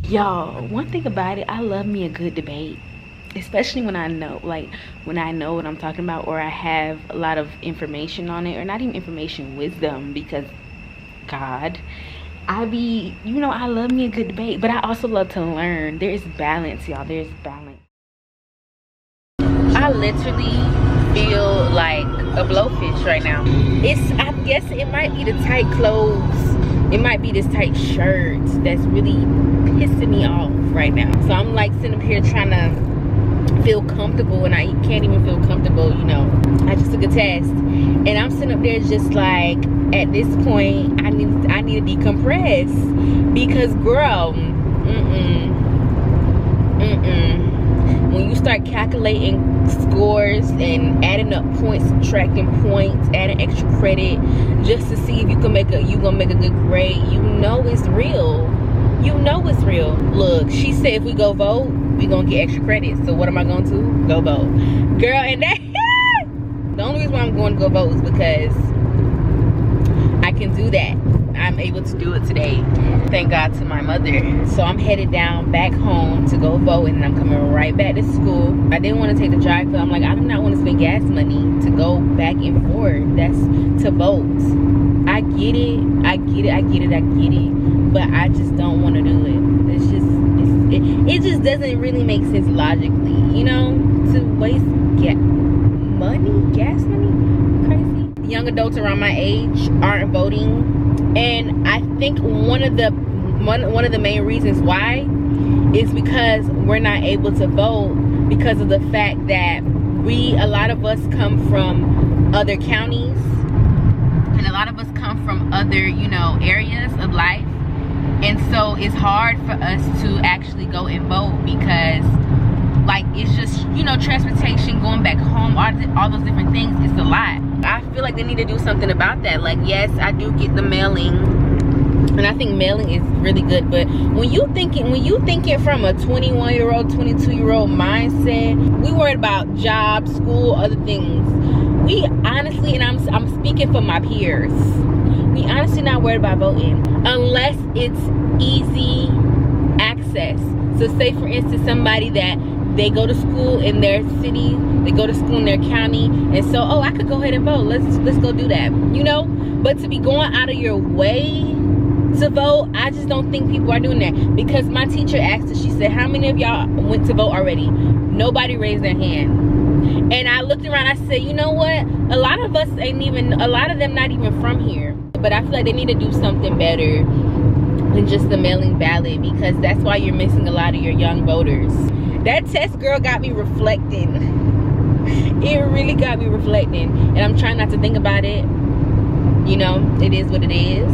Y'all, one thing about it, I love me a good debate, especially when I know, when I know what I'm talking about, or I have a lot of information on it, or not even information, wisdom, because God, I love me a good debate, but I also love to learn. There is balance, y'all. There's balance. I literally feel like a blowfish right now. I guess it might be the tight clothes. It might be this tight shirt that's really pissing me off right now. So I'm like sitting up here trying to feel comfortable, and I can't even feel comfortable, you know. I just took a test, and I'm sitting up there just like, at this point, I need to decompress, because girl, when you start calculating scores and adding up points, subtracting points, adding extra credit just to see if you gonna make a good grade, you know it's real. You know it's real. Look, she said if we go vote, we gonna get extra credit. So what am I gonna do? Go vote, girl. And that the only reason why I'm going to go vote is because I can do that. I'm able to do it today, thank God to my mother. So I'm headed down back home to go vote, and I'm coming right back to school. I didn't want to take the drive, but I'm like, I do not want to spend gas money to go back and forth. That's to vote. I get it, but I just don't want to do it. It just doesn't really make sense logically, you know, to waste gas money, crazy. Young adults around my age aren't voting. And I think one of the main reasons why is because we're not able to vote because of the fact that a lot of us come from other counties, and a lot of us come from other, you know, areas of life. And so it's hard for us to actually go and vote because, like, it's just, you know, transportation, going back home, all those different things, it's a lot. I feel like they need to do something about that. Like, yes, I do get the mailing, and I think mailing is really good, but when you thinking from a 21-year-old, 22-year-old mindset, we worried about jobs, school, other things. We honestly, and I'm speaking for my peers, we honestly not worried about voting unless it's easy access. So say for instance, somebody that they go to school in their city, they go to school in their county, and so, oh, I could go ahead and vote. Let's go do that, you know. But to be going out of your way to vote, I just don't think people are doing that. Because my teacher asked us, she said, how many of y'all went to vote already? Nobody raised their hand. And I looked around, I said, you know what, a lot of them not even from here. But I feel like they need to do something better than just the mailing ballot, because that's why you're missing a lot of your young voters. That test, girl, got me reflecting. It really got me reflecting, and I'm trying not to think about it. You know, it is what it is,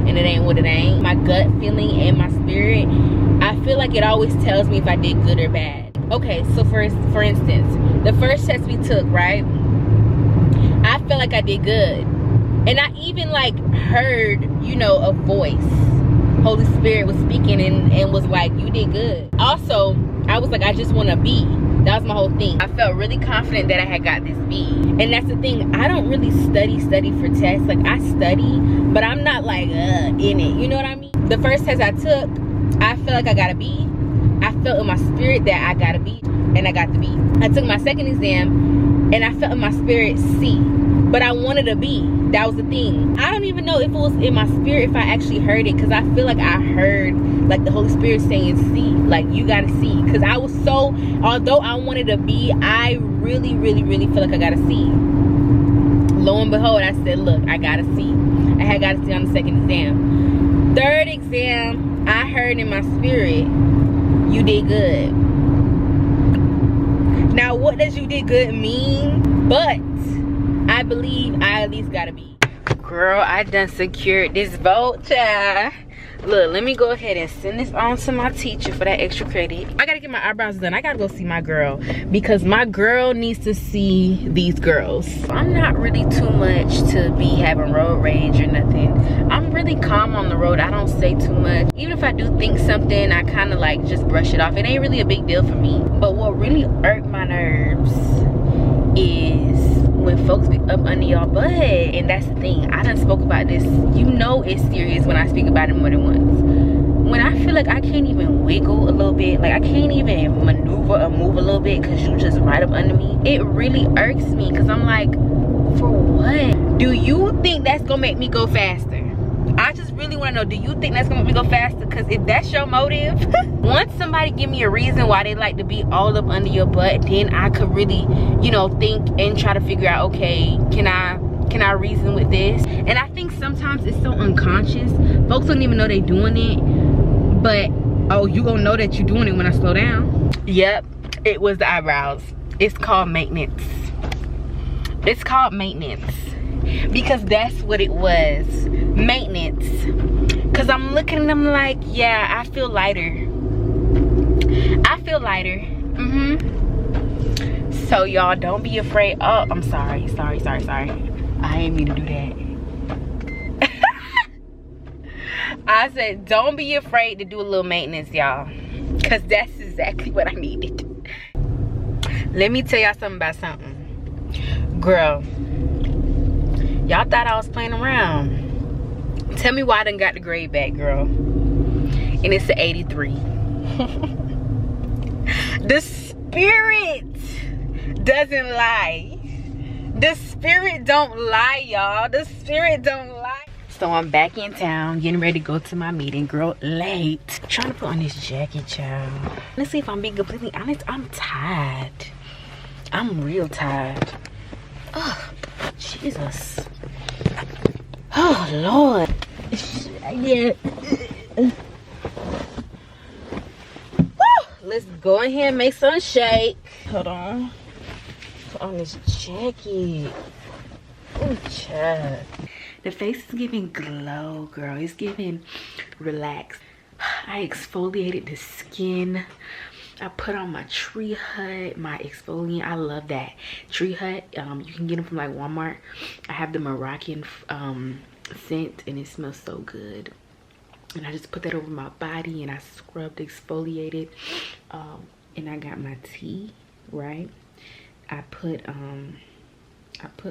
and it ain't what it ain't. My gut feeling and my spirit, I feel like it always tells me if I did good or bad. Okay, so for instance, the first test we took, right, I felt like I did good, and I even like heard, you know, a voice. Holy Spirit was speaking and was like, you did good. Also, I was like, I just want a B. That was my whole thing. I felt really confident that I had got this B. And that's the thing, I don't really study for tests. Like, I study, but I'm not like in it, you know what I mean? The first test I took, I felt like I got a B. I felt in my spirit that I got a B, and I got the B. I took my second exam, and I felt in my spirit C, but I wanted a B. That was the thing. I don't even know if it was in my spirit, if I actually heard it, because I feel like I heard like the Holy Spirit saying C, like, you gotta see. Because I was so, although I wanted a B, I really feel like I got a C. Lo and behold, I said, look, I got a C. I had got a C on the second exam. Third exam, I heard in my spirit, you did good. Now, what does you did good mean? But I believe I at least gotta be. Girl, I done secured this vote, child. Look, let me go ahead and send this on to my teacher for that extra credit. I gotta get my eyebrows done. I gotta go see my girl, because my girl needs to see these girls. I'm not really too much to be having road rage or nothing. I'm really calm on the road. I don't say too much. Even if I do think something, I kind of like just brush it off. It ain't really a big deal for me. But what really irked my nerves is when folks be up under y'all butt. And that's the thing, I done spoke about this. You know it's serious when I speak about it more than once. when I feel like I can't even wiggle a little bit, like I can't even maneuver or move a little bit because you just right up under me, it really irks me, because I'm like, for what? Do you think that's gonna make me go faster? I just really want to know, do you think that's gonna make me go faster? Because if that's your motive, once somebody give me a reason why they like to be all up under your butt, then I could really, you know, think and try to figure out, okay, can I reason with this? And I think sometimes it's so unconscious. Folks don't even know they doing it, but oh, you gonna know that you're doing it when I slow down. Yep, it was the eyebrows. It's called maintenance. It's called maintenance, because that's what it was. Maintenance. Because I'm looking at them like, yeah, I feel lighter. I feel lighter. So y'all, don't be afraid. Oh, I'm sorry. I ain't mean to do that. I said, don't be afraid to do a little maintenance, y'all, because that's exactly what I needed. Let me tell y'all something about something. Girl, y'all thought I was playing around. Tell me why I done got the grade back, girl. And it's an 83. The spirit doesn't lie. The spirit don't lie, y'all. The spirit don't lie. So I'm back in town, getting ready to go to my meeting. Girl, late. Trying to put on this jacket, child. Let's see if I'm being completely honest. I'm tired. I'm real tired. Oh, Jesus. Oh, Lord. Yeah. Let's go ahead and make some shake. Hold on. Put on this jacket. Oh, child. The face is giving glow, girl. It's giving relax. I exfoliated the skin. I put on my Tree Hut, my exfoliant. I love that. Tree Hut, you can get them from like Walmart. I have the Moroccan scent, and it smells so good. And I just put that over my body, and I scrubbed, exfoliated, and I got my tea, right? I put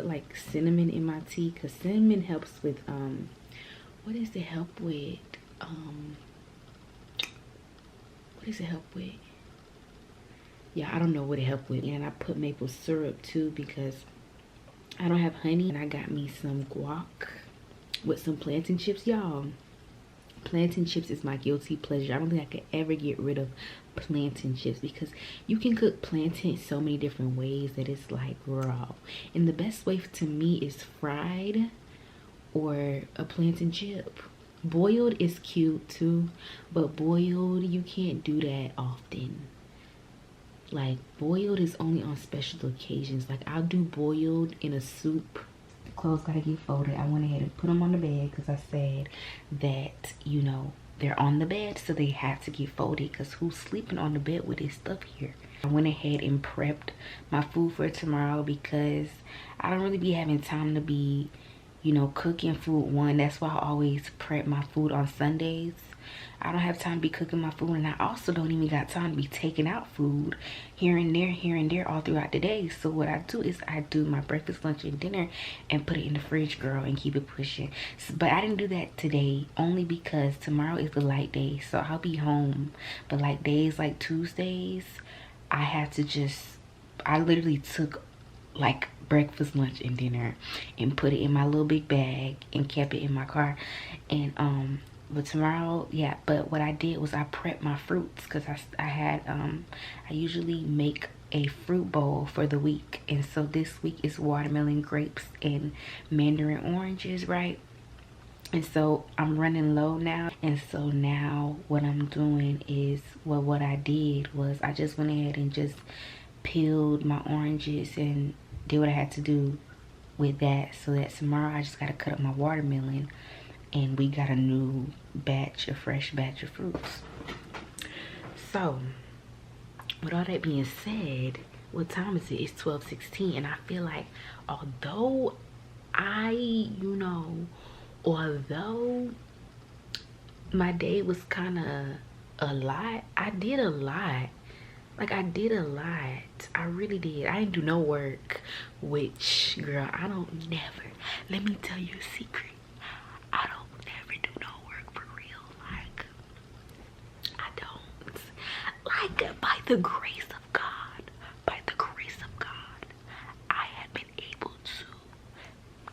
like cinnamon in my tea, because cinnamon helps with what does it help with? What does it help with? Yeah, I don't know what it helped with. And I put maple syrup too, because I don't have honey. And I got me some guac with some plantain chips. Y'all, plantain chips is my guilty pleasure. I don't think I could ever get rid of plantain chips, because you can cook plantain so many different ways that it's like raw. And the best way to me is fried or a plantain chip. Boiled is cute too, but boiled, you can't do that often. Like, boiled is only on special occasions. Like, I'll do boiled in a soup. The clothes gotta get folded. I went ahead and put them on the bed, because I said that, you know, they're on the bed, so they have to get folded, because who's sleeping on the bed with this stuff here? I went ahead and prepped my food for tomorrow, because I don't really be having time to be, you know, cooking food. One, that's why I always prep my food on Sundays. I don't have time to be cooking my food, and I also don't even got time to be taking out food here and there all throughout the day. So what I do is I do my breakfast, lunch, and dinner and put it in the fridge, girl, and keep it pushing. So, but I didn't do that today, only because tomorrow is the light day, so I'll be home. But like days like Tuesdays, I had to just, I literally took like breakfast, lunch, and dinner and put it in my little big bag and kept it in my car. And but tomorrow, yeah, but what I did was I prepped my fruits, because I had I usually make a fruit bowl for the week, and so this week is watermelon, grapes, and mandarin oranges, right? And so I'm running low now, and so now what I'm doing is, well, what I did was I just went ahead and just peeled my oranges and did what I had to do with that, so that tomorrow I just gotta cut up my watermelon, and we got a new batch, a fresh batch of fruits. So with all that being said, what time is it? It's 12:16, and I feel like although my day was kind of a lot, I did a lot. Like, I did a lot. I really did. I didn't do no work, which, girl, I don't never. Let me tell you a secret. I don't never do no work for real. Like, the grace of God, by the grace of God, I have been able to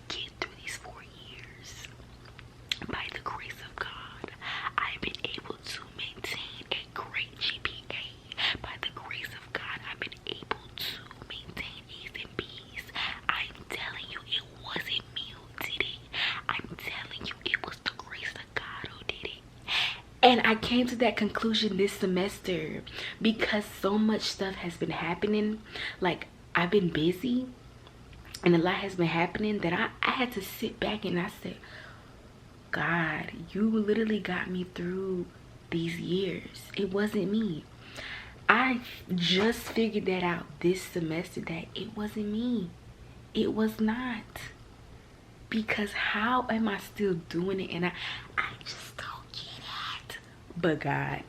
get through these 4 years. By the grace of God, I've been able to maintain a great GPA. By the grace of God, I've been able to maintain A's and B's. I'm telling you, it wasn't me who did it. I'm telling you, it was the grace of God who did it. And I came to that conclusion this semester because so much stuff has been happening. Like, I've been busy and a lot has been happening that I had to sit back and I said, God, you literally got me through these years. It wasn't me. I just figured that out this semester, that it wasn't me. It was not. Because how am I still doing it? And I just don't get it. But God.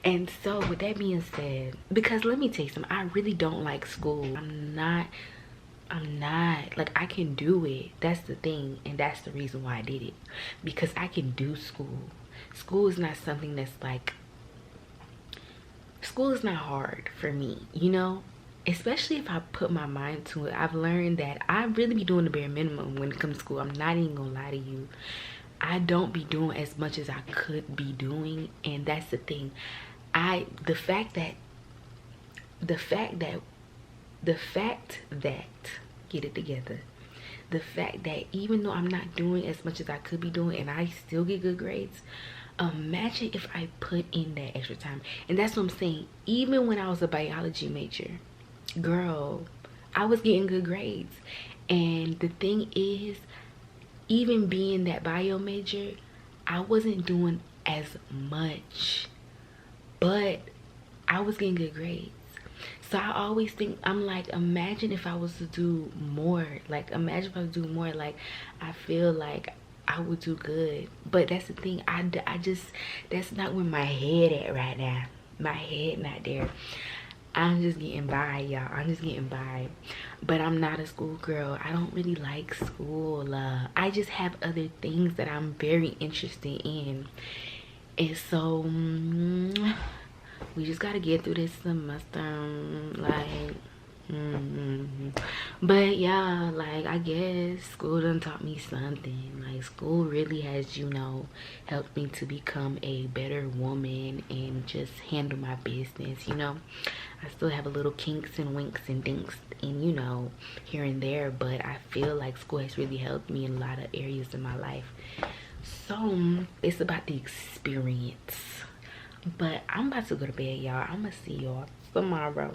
And so with that being said, because let me tell you something, I really don't like school. I'm not like, I can do it. That's the thing, and that's the reason why I did it, because I can do school. School is not something that's like, school is not hard for me, you know, especially if I put my mind to it. I've learned that I really be doing the bare minimum when it comes to school. I'm not even gonna lie to you, I don't be doing as much as I could be doing. And that's the thing, the fact that get it together, the fact that even though I'm not doing as much as I could be doing and I still get good grades, imagine if I put in that extra time. And that's what I'm saying. Even when I was a biology major, girl, I was getting good grades. And the thing is, even being that bio major, I wasn't doing as much, but I was getting good grades. So I always think, I'm like, imagine if I was to do more. Like, imagine if I was to do more. Like, I feel like I would do good. But that's the thing, I just, that's not where my head at right now. My head not there. I'm just getting by, y'all. I'm just getting by. But I'm not a school girl. I don't really like school. I just have other things that I'm very interested in. And so we just gotta get through this semester, like, but yeah, like, I guess school done taught me something. Like, school really has, you know, helped me to become a better woman and just handle my business, you know. I still have a little kinks and winks and dinks and, you know, here and there, but I feel like school has really helped me in a lot of areas in my life. So it's about the experience. But I'm about to go to bed, y'all. I'm gonna see y'all tomorrow.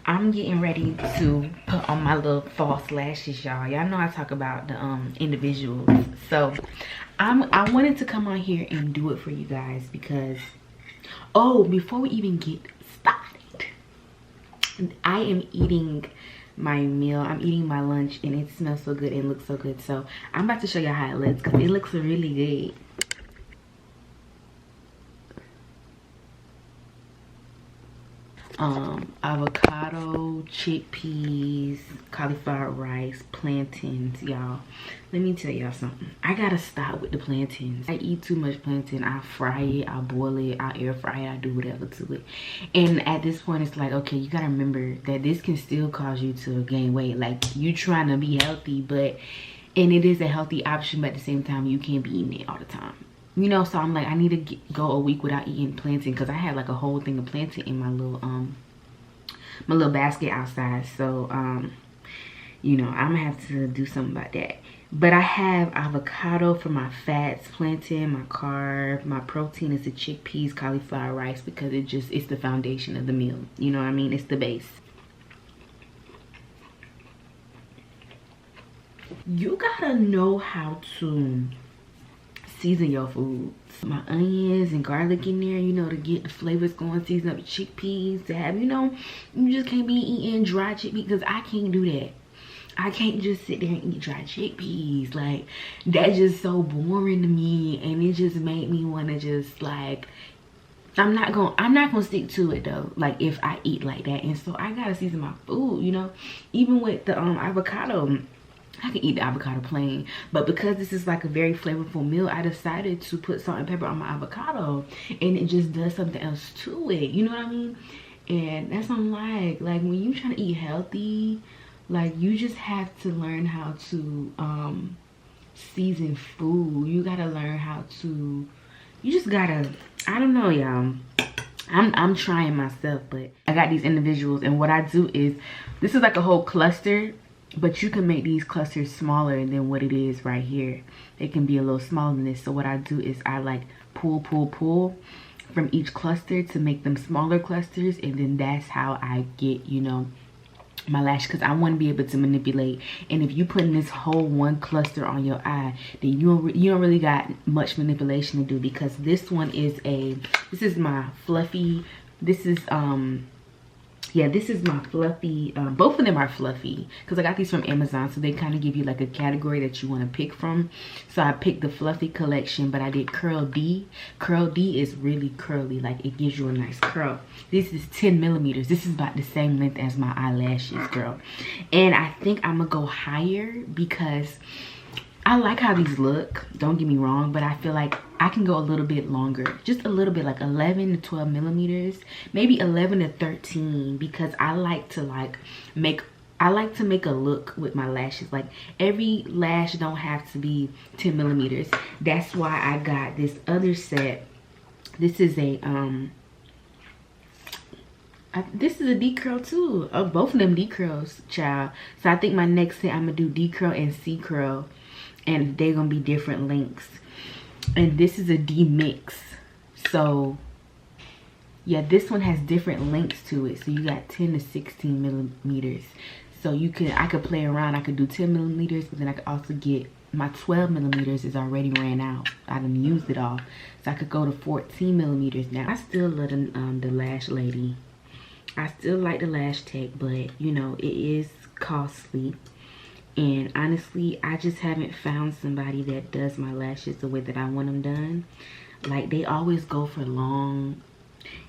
I'm getting ready to put on my little false lashes, y'all. Y'all know I talk about the individuals. So I wanted to come on here and do it for you guys because, oh, before we even get started, I am eating my meal. I'm eating my lunch and it smells so good and looks so good. So I'm about to show y'all how it looks because it looks really good. Avocado, chickpeas, cauliflower rice, plantains, y'all. Let me tell y'all something. I gotta stop with the plantains. I eat too much plantain. I fry it, I boil it, I air fry it, I do whatever to it. And at this point, it's like, okay, you gotta remember that this can still cause you to gain weight. Like, you trying to be healthy, but, and it is a healthy option, but at the same time, you can't be eating it all the time. You know, so I'm like, I need to go a week without eating plantain because I had like a whole thing of plantain in my little basket outside. So you know, I'm gonna have to do something about that. But I have avocado for my fats, plantain, my carb, my protein is the chickpeas, cauliflower rice, because it's the foundation of the meal. You know what I mean? It's the base. You gotta know how to season your food. My onions and garlic in there, you know, to get the flavors going. Season up the chickpeas to have, you know, you just can't be eating dry chickpeas because I can't do that. I can't just sit there and eat dry chickpeas. Like, that's just so boring to me, and it just made me want to just, like, I'm not gonna stick to it though, like, if I eat like that. And so I gotta season my food, you know. Even with the avocado, I can eat the avocado plain, but because this is like a very flavorful meal, I decided to put salt and pepper on my avocado, and it just does something else to it, you know what I mean? And that's what I'm like when you trying to eat healthy, like you just have to learn how to season food. You gotta learn how to, you just gotta, I don't know, y'all. I'm trying myself, but I got these individuals, and what I do is, this is like a whole cluster, but you can make these clusters smaller than what it is right here. It can be a little smaller than this. So what I do is I like pull from each cluster to make them smaller clusters, and then that's how I get, you know, my lash, because I want to be able to manipulate. And if you put this whole one cluster on your eye, then you don't really got much manipulation to do, because this one is this is my fluffy, this is yeah, this is my fluffy, both of them are fluffy because I got these from Amazon, so they kind of give you like a category that you want to pick from. So I picked the fluffy collection, but I did Curl D. Curl D is really curly, like it gives you a nice curl. This is 10 millimeters. This is about the same length as my eyelashes, girl. And I think I'm gonna go higher because I like how these look, don't get me wrong, but I feel like I can go a little bit longer, just a little bit, like 11 to 12 millimeters, maybe 11 to 13, because I like to make a look with my lashes. Like every lash don't have to be 10 millimeters. That's why I got this other set. This is a this is a D curl too. Oh, both of them D curls, child. So I think my next set I'm gonna do D curl and C curl, and they're gonna be different lengths. And this is a D mix. So yeah, this one has different lengths to it. So you got 10 to 16 millimeters. So I could play around. I could do 10 millimeters, but then I could also get my 12 millimeters is already ran out. I done used it all. So I could go to 14 millimeters now. I still love the Lash lady. I still like the Lash Tech, but you know, it is costly. And honestly, I just haven't found somebody that does my lashes the way that I want them done. Like, they always go for long,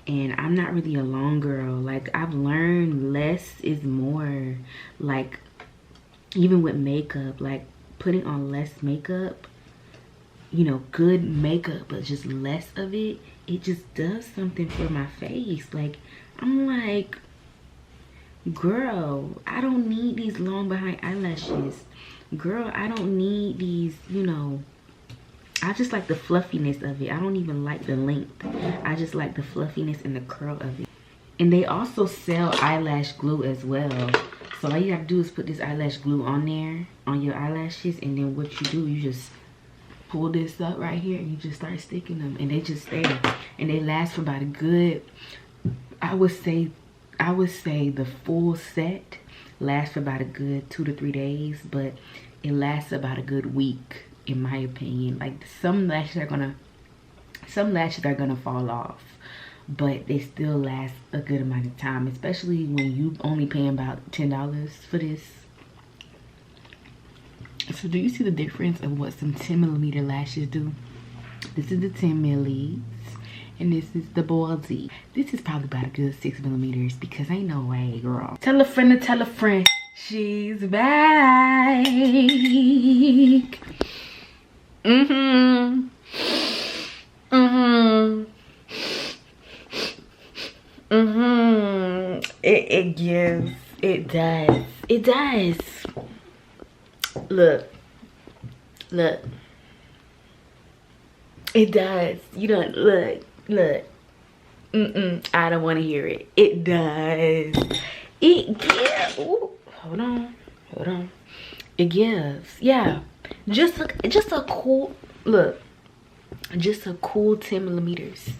and I'm not really a long girl. Like, I've learned less is more. Like, even with makeup, like putting on less makeup, you know, good makeup, but just less of it, it just does something for my face. Like, I'm like, girl, I don't need these long behind eyelashes. Girl, I don't need these, you know. I just like the fluffiness of it. I don't even like the length. I just like the fluffiness and the curl of it. And they also sell eyelash glue as well. So all you have to do is put this eyelash glue on there, on your eyelashes, and then what you do, you just pull this up right here and you just start sticking them, and they just stay. And they last for about a good, I would say the full set lasts for about a good 2 to 3 days, but it lasts about a good week, in my opinion. Like, some lashes are gonna fall off, but they still last a good amount of time, especially when you only paying about $10 for this. So do you see the difference of what some 10 millimeter lashes do? This is the 10 millis. And this is the Baldy. This is probably about a good 6 millimeters, because ain't no way, girl. Tell a friend to tell a friend. She's back. It gives. It does. It does. Look. It does. You don't look. I don't want to hear it. It does. It gives. Ooh, hold on. It gives. Yeah. Just a cool look. Just a cool 10 millimeters.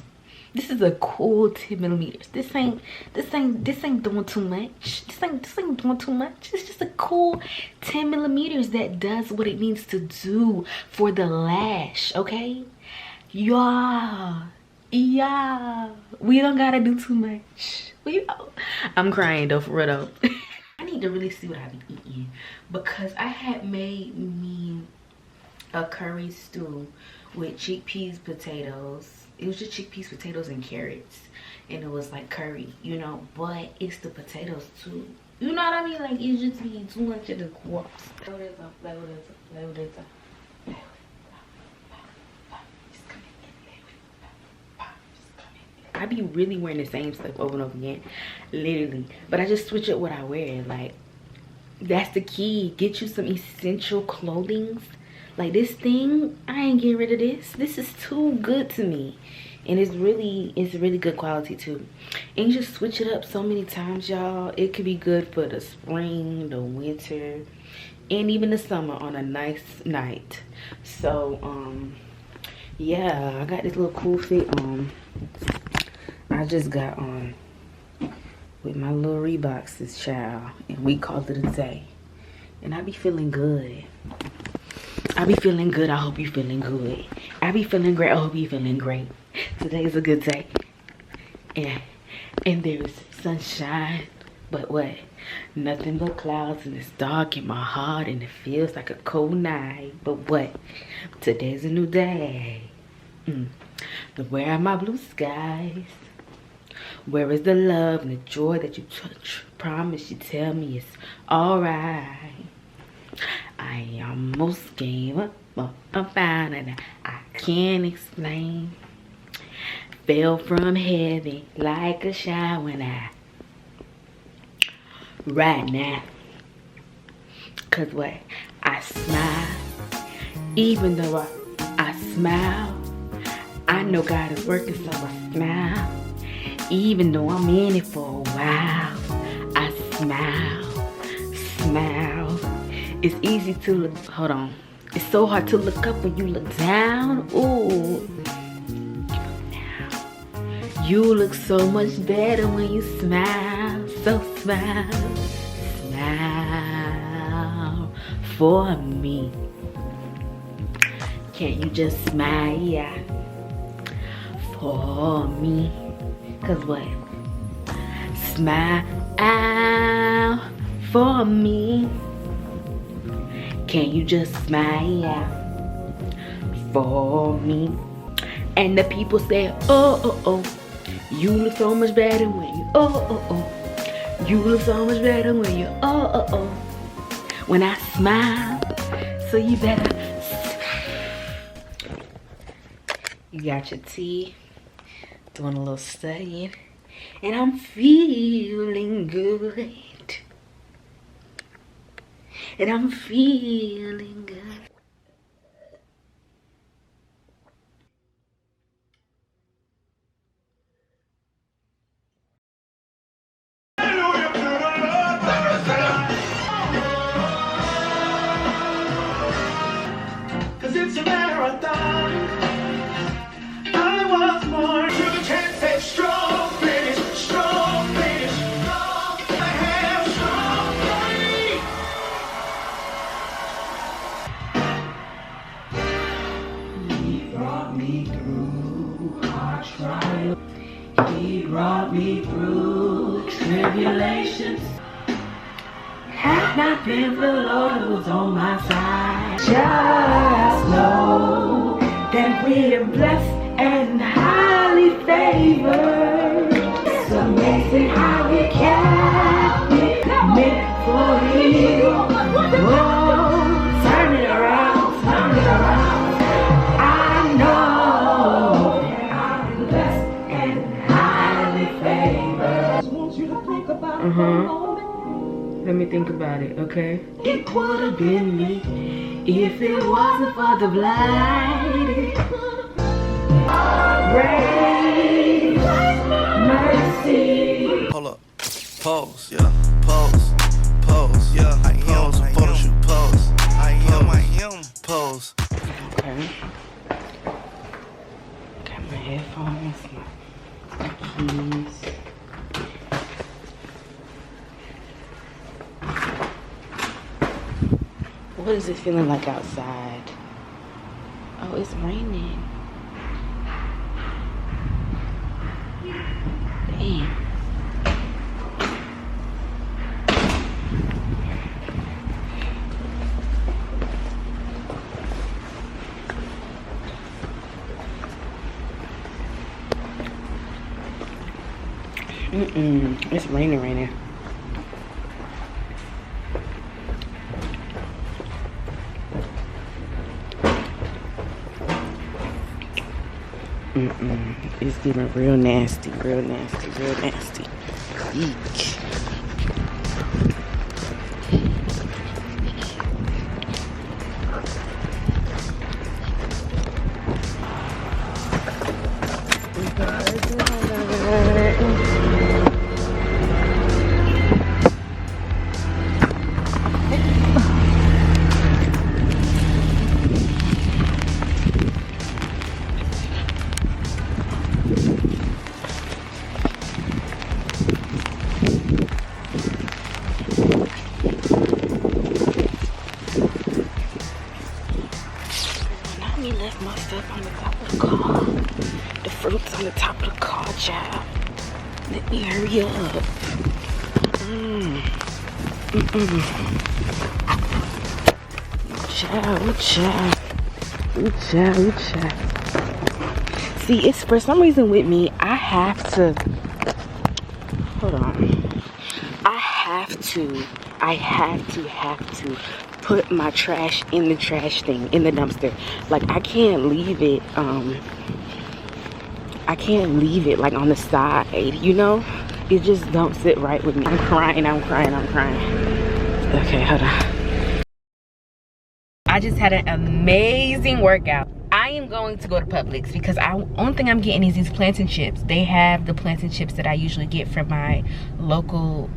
This is a cool 10 millimeters. This ain't doing too much. This ain't doing too much. It's just a cool 10 millimeters that does what it needs to do for the lash, okay? Yeah, we don't gotta do too much. I'm crying though, for real though. I need to really see what I've been eating, because I had made me a curry stew with chickpeas, potatoes. It was just chickpeas, potatoes, and carrots, and it was like curry, you know, but it's the potatoes too. You know what I mean? Like, it's just be too much of the corpse. I be really wearing the same stuff over and over again, literally. But I just switch up what I wear. Like, that's the key. Get you some essential clothing. Like this thing, I ain't getting rid of this. This is too good to me. And it's really good quality too. And you just switch it up so many times, y'all. It could be good for the spring, the winter, and even the summer on a nice night. So yeah, I got this little cool fit on. I just got on with my little Reeboks, this child, and we called it a day. And I be feeling good. I be feeling good. I hope you feeling good. I be feeling great. I hope you feeling great. Today's a good day. And there's sunshine. But what? Nothing but clouds, and it's dark in my heart, and it feels like a cold night. But what? Today's a new day. Where are my blue skies? Where is the love and the joy that you touch? Promise you tell me it's alright. I almost gave up about it. I can't explain. Fell from heaven like a shower when right now. Cause what? I smile. Even though I smile, I know God is working, so I smile. Even though I'm in it for a while, I smile. It's easy to look, hold on. It's so hard to look up when you look down. Ooh. You look so much better when you smile. So smile. Smile for me. Can't you just smile for me? Cause what? Smile for me. Can you just smile for me? And the people say, oh, you look so much better when you, oh. You look so much better when you, oh. When I smile, so you better smile. You got your tea, doing a little studying, and I'm feeling good. And I'm feeling good. Cause it's a marathon. I was born to chance a strong finish, strong finish, strong. I have strong body. He brought me through hard trials. He brought me through tribulations. Had not been for the Lord who was on my side. Just know that we are blessed and highly favored. It's amazing how He kept me meant for evil. Whoa, turn it around, turn it around. I know that I'm blessed and highly favored. I just want you to think about it for a moment. Let me think about it, okay? It would have been me if it wasn't for the blind. Grace, mercy. Hold up, pose, yeah, pose, yeah. I am some photo shoot, pose. I am, pose. Okay. Got my headphones, my keys. What is it feeling like outside? Oh, it's raining. Damn. It's raining. It's getting real nasty, real nasty, real nasty. Eek. Left my stuff on the top of the car. The fruit's on the top of the car, child. Let me hurry up. Child. See, it's for some reason with me, I have to, hold on. I have to put my trash in the trash thing, in the dumpster. Like, I can't leave it, like on the side, you know? It just don't sit right with me. I'm crying. Okay, hold on. I just had an amazing workout. I am going to go to Publix because only thing I'm getting is these plantain chips. They have the plantain chips that I usually get from my local,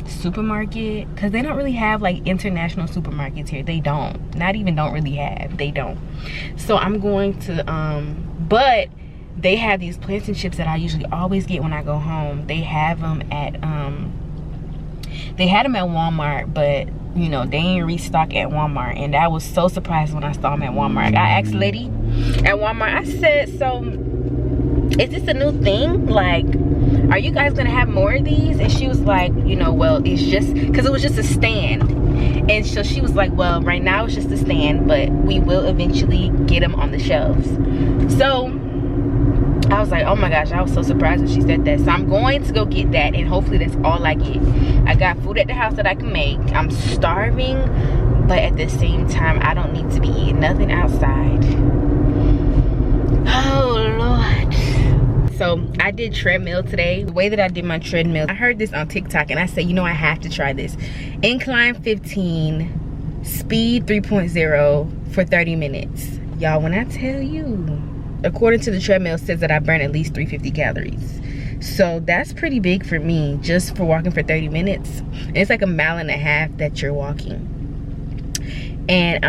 supermarket, because they don't really have like international supermarkets here. They don't really have. They don't. So I'm going to but they have these plantain chips that I usually always get when I go home. They have them at they had them at Walmart, but you know, they ain't restock at Walmart, and I was so surprised when I saw them at Walmart. I asked the lady at Walmart, I said, so is this a new thing? Like, are you guys gonna have more of these? And she was like, you know, well, it's just because it was just a stand. And so she was like, well, right now it's just a stand, but we will eventually get them on the shelves. So I was like, oh my gosh, I was so surprised when she said that. So I'm going to go get that, and hopefully that's all I get. I got food at the house that I can make. I'm starving, but at the same time, I don't need to be eating nothing outside. Oh Lord. So I did treadmill today. The way that I did my treadmill, I heard this on TikTok and I said, you know, I have to try this. Incline 15, speed 3.0 for 30 minutes. Y'all, when I tell you, according to the treadmill, it says that I burn at least 350 calories. So that's pretty big for me, just for walking for 30 minutes. And it's like 1.5 miles that you're walking. And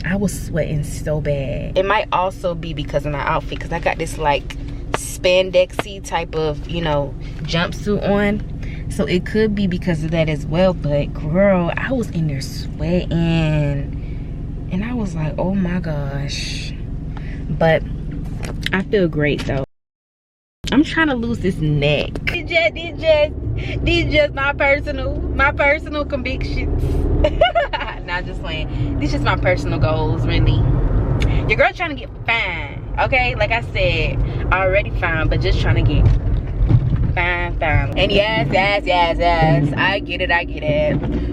I was sweating so bad. It might also be because of my outfit, because I got this like spandexy type of, you know, jumpsuit on. So it could be because of that as well. But girl, I was in there sweating, and I was like, oh my gosh. But I feel great though. I'm trying to lose this neck. These just my personal convictions. Nah, just playing. These just my personal goals, really. Your girl trying to get fine, okay? Like I said, already fine, but just trying to get fine. And yes, I get it.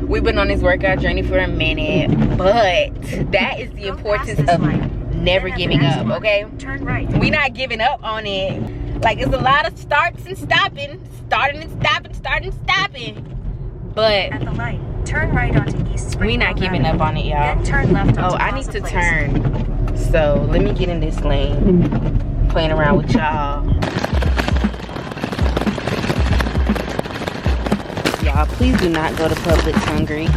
We've been on this workout journey for a minute, but that is the importance of never giving up, okay? Turn right. We not giving up on it. Like, it's a lot of starts and stopping, starting and stopping. But at the light, turn right onto East Spring. We not giving up on it, y'all. Then turn left onto I need to Plaza turn. So let me get in this lane, playing around with y'all. Y'all, please do not go to Publix hungry.